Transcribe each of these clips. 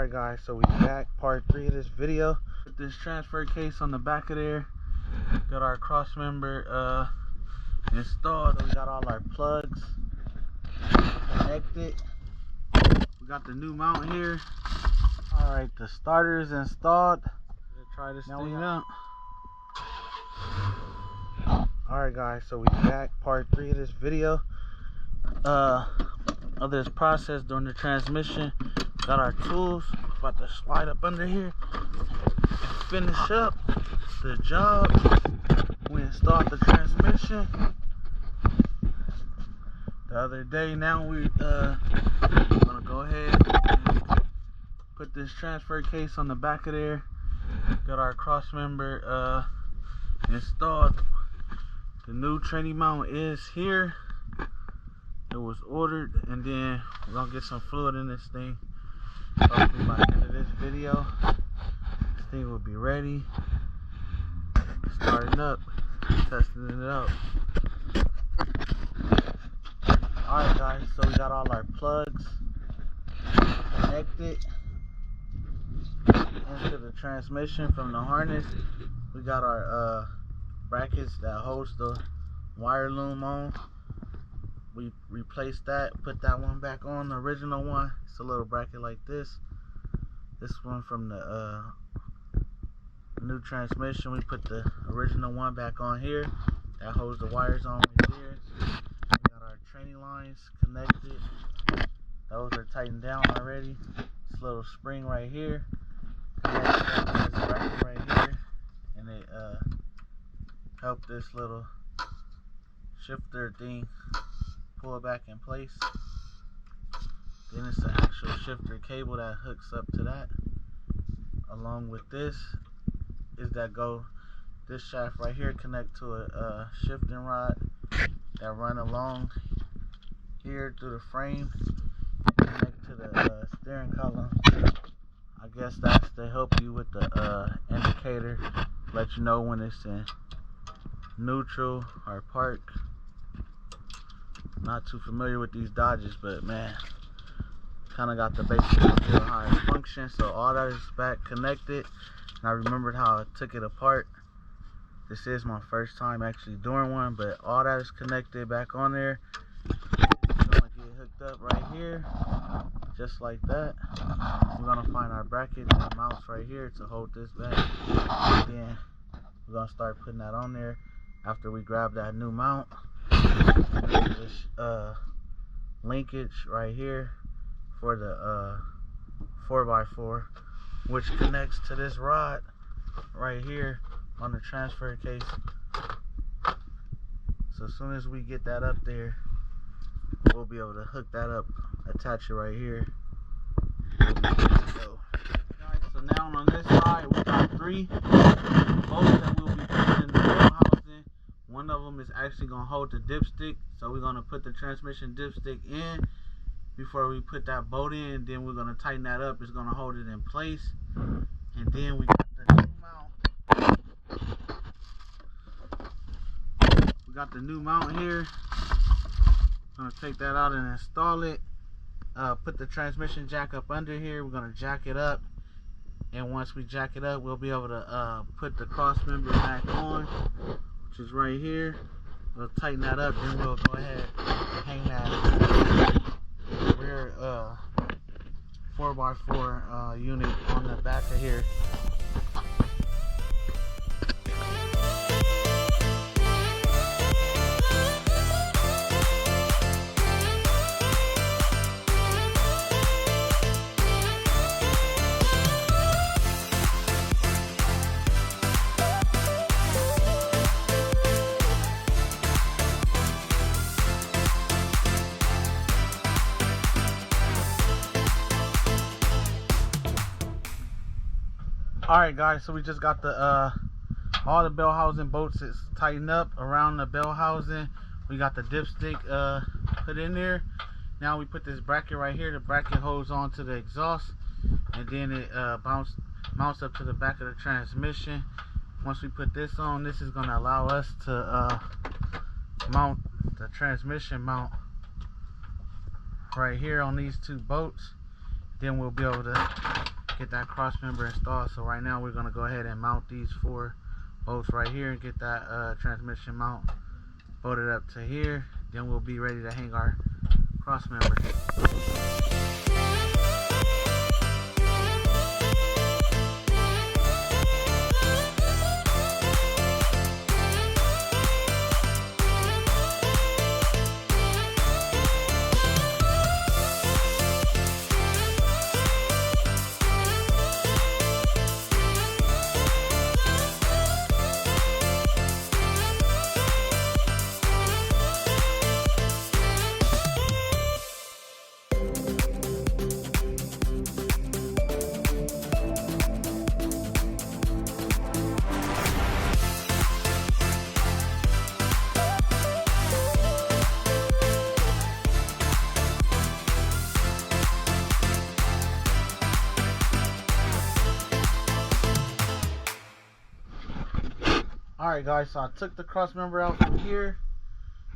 Alright guys, so we back, part 3 of this video. Put this transfer case on the back of there. Got our cross member installed. We got all our plugs connected. We got the new mount here. Alright, the starter is installed. Let's try this thing out. Alright guys, so we back, part 3 of this video. Of this process during the transmission. Got our tools, about to slide up under here, finish up the job. We installed the transmission the other day. Now we're gonna go ahead and put this transfer case on the back of there. Got our cross member installed. The new tranny mount is here. It was ordered, and then we're gonna get some fluid in this thing. Hopefully by the end of this video, this thing will be ready. Starting up, testing it out. Alright guys, so we got all our plugs connected into the transmission from the harness. We got our brackets that holds the wire loom on. We replaced that, put that one back on, the original one. It's a little bracket like this. This one from the new transmission, we put the original one back on here. That holds the wires on right there. We got our training lines connected. Those are tightened down already. This little spring right here connects that to this bracket right here, and it helped this little shifter thing pull it back in place. Then it's the actual shifter cable that hooks up to that. Along with this is this shaft right here connect to a shifting rod that run along here through the frame, connect to the steering column. I guess that's to help you with the indicator, let you know when it's in neutral or park. Not too familiar with these Dodges, but man, kind of got the basics of how it functions. So all that is back connected, and I remembered how I took it apart. This is my first time actually doing one, but all that is connected back on there. It's gonna get hooked up right here, just like that. We're gonna find our bracket that mounts right here to hold this back, and then we're gonna start putting that on there after we grab that new mount. This linkage right here for the 4x4, which connects to this rod right here on the transfer case. So as soon as we get that up there, we'll be able to hook that up, attach it right here. So now on this side, we got 3 bolts that we'll be putting in the bell housing. One of them is actually going to hold the dipstick, so we're going to put the transmission dipstick in before we put that bolt in. Then we're going to tighten that up. It's going to hold it in place. And then we got the new mount. We got the new mount here. Going to take that out and install it. Put the transmission jack up under here. We're going to jack it up. And once we jack it up, we'll be able to put the cross member back on, which is right here. We'll tighten that up, then we'll go ahead and hang that rear 4x4 unit on the back of here. Alright guys, so we just got the all the bell housing bolts is tightened up around the bell housing. We got the dipstick put in there. Now we put this bracket right here. The bracket holds on to the exhaust, and then it mounts up to the back of the transmission. Once we put this on, this is going to allow us to mount the transmission mount right here on these 2 bolts. then we'll be able to get that cross member installed. So right now we're going to go ahead and mount these 4 bolts right here and get that transmission mount bolted up to here. Then we'll be ready to hang our cross member. Alright guys, so I took the cross member out from here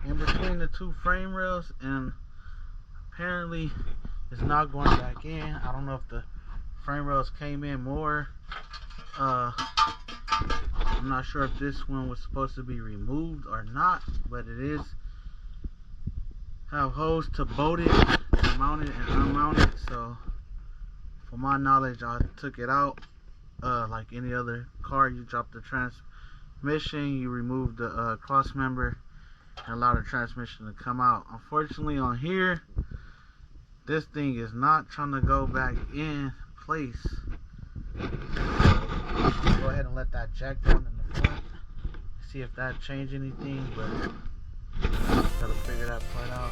in between the 2 frame rails, and apparently it's not going back in. I don't know if the frame rails came in more. I'm not sure if this one was supposed to be removed or not, but it is. Have holes to bolt it, to mount it and unmount it. So for my knowledge, I took it out. Like any other car, you drop the transmission, you remove the cross member and allow the transmission to come out. Unfortunately on here, this thing is not trying to go back in place. Go ahead and let that jack down in the front, see if that changed anything, but gotta figure that part out.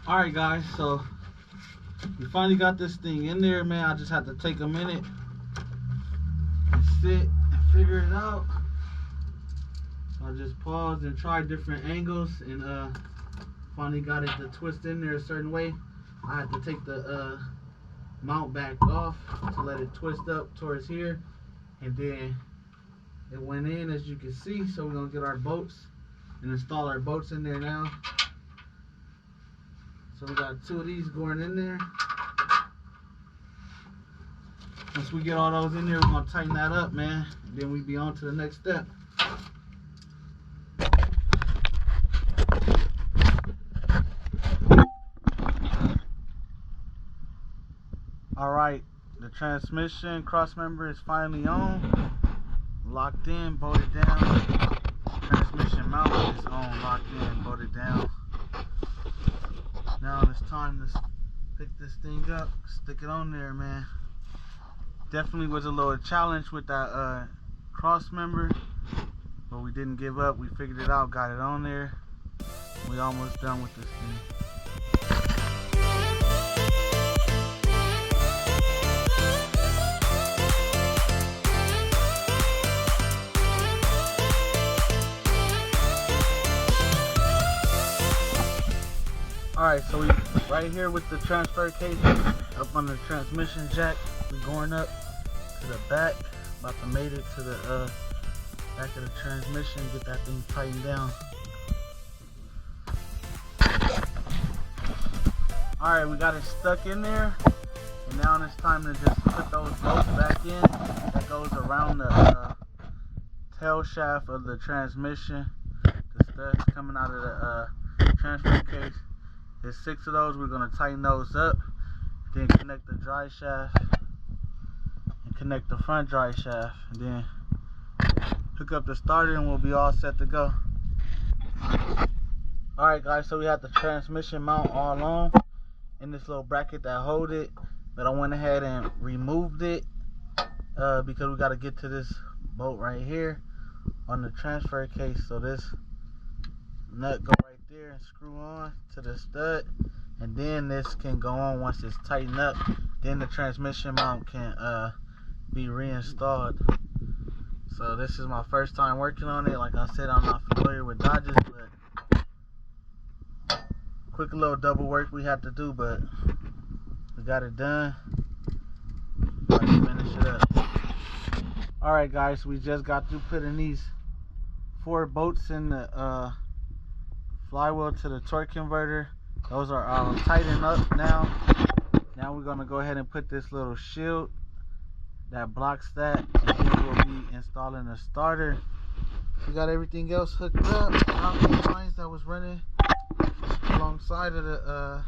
Alright guys, so we finally got this thing in there, man. I just had to take a minute and sit and figure it out. So I just paused and tried different angles and finally got it to twist in there a certain way. I had to take the mount back off to let it twist up towards here, and then it went in, as you can see. So we're gonna get our bolts and install our bolts in there now. So we got 2 of these going in there. Once we get all those in there, we're gonna tighten that up, man. And then we be on to the next step. Alright, the transmission cross member is finally on. Locked in, bolted down. Transmission mount is on, locked in, bolted down. Now it's time to pick this thing up, stick it on there, man. Definitely was a little challenge with that cross member, but we didn't give up. We figured it out, got it on there. We almost done with this thing. Alright, so we right here with the transfer case up on the transmission jack. We're going up to the back, about to make it to the back of the transmission, get that thing tightened down. Alright, we got it stuck in there, and now it's time to just put those bolts back in. That goes around the tail shaft of the transmission. The studs coming out of the transfer case. There's 6 of those. We're going to tighten those up, then connect the dry shaft and connect the front dry shaft, and then hook up the starter and we'll be all set to go. Alright guys, so we have the transmission mount all on in this little bracket that hold it, but I went ahead and removed it because we got to get to this bolt right here on the transfer case. So this nut go right there and screw on to the stud, and then this can go on once it's tightened up. Then the transmission mount can be reinstalled. So this is my first time working on it. Like I said, I'm not familiar with Dodges, but quick little double work we had to do, but we got it done. Let's finish it up. Alright guys, we just got through putting these 4 bolts in the flywheel to the torque converter. Those are tightened up now. Now we're going to go ahead and put this little shield that blocks that, and then we'll be installing the starter. We got everything else hooked up. Ground lines that was running alongside of the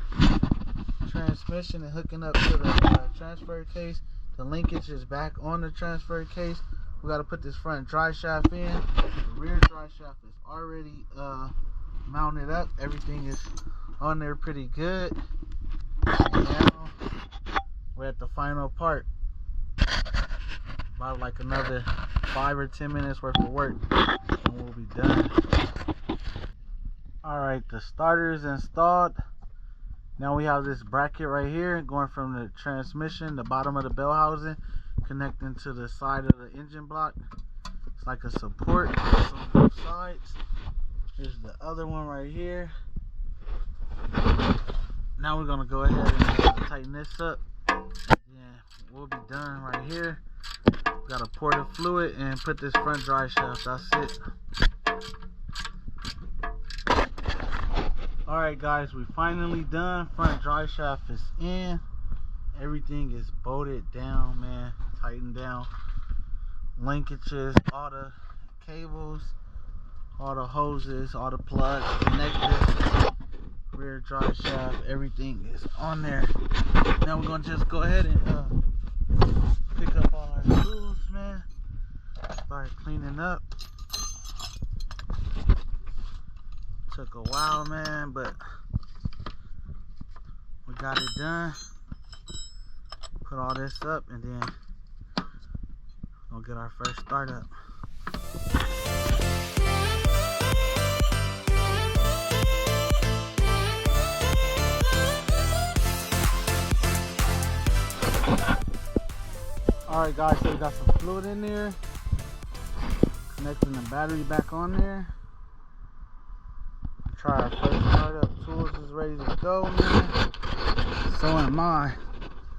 transmission and hooking up to the transfer case. The linkage is back on the transfer case. We got to put this front dry shaft in. The rear dry shaft is already mounted up. Everything is on there pretty good. And now we're at the final part. About like another 5 or 10 minutes worth of work and we'll be done. Alright, the starter is installed. Now we have this bracket right here going from the transmission, the bottom of the bell housing, connecting to the side of the engine block. It's like a support on both sides. Here's the other one right here. Now we're going to go ahead and tighten this up. Yeah, we'll be done right here. We got to pour the fluid and put this front dry shaft. That's it. Alright guys, we finally done. Front dry shaft is in. Everything is bolted down, man. Tightened down. Linkages, all the cables, all the hoses, all the plugs, connectors, rear dry shaft, everything is on there. Now we're gonna just go ahead and pick up all our tools, man. Start cleaning up. Took a while, man, but we got it done. Put all this up and then we'll get our first start up. Alright guys, so we got some fluid in there. Connecting the battery back on there. Try our first startup. Tools is ready to go, man. So am I.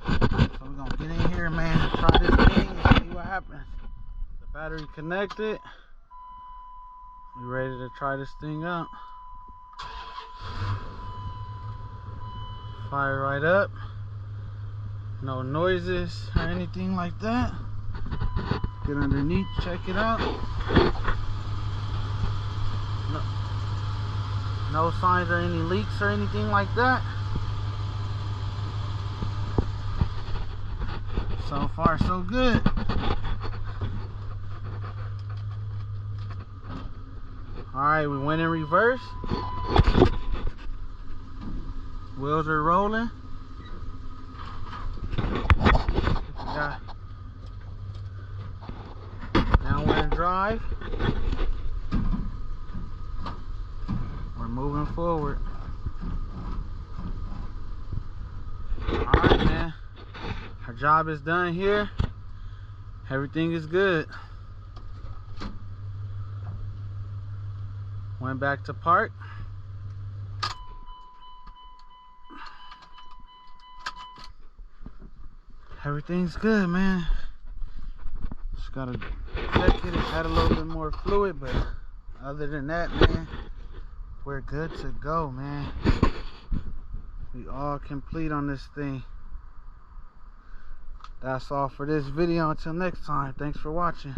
So we're gonna get in here, man. Try this thing and see what happens. The battery connected. We ready to try this thing out. Fire right up. No noises or anything like that. Get underneath, check it out. No signs or any leaks or anything like that. So far so good. Alright, we went in reverse. Wheels are rolling. Got downwind drive. We're moving forward. Alright, man. Our job is done here. Everything is good. Went back to park. Everything's good, man. Just gotta check it and add a little bit more fluid, but other than that, man, we're good to go, man. We all complete on this thing. That's all for this video. Until next time, thanks for watching.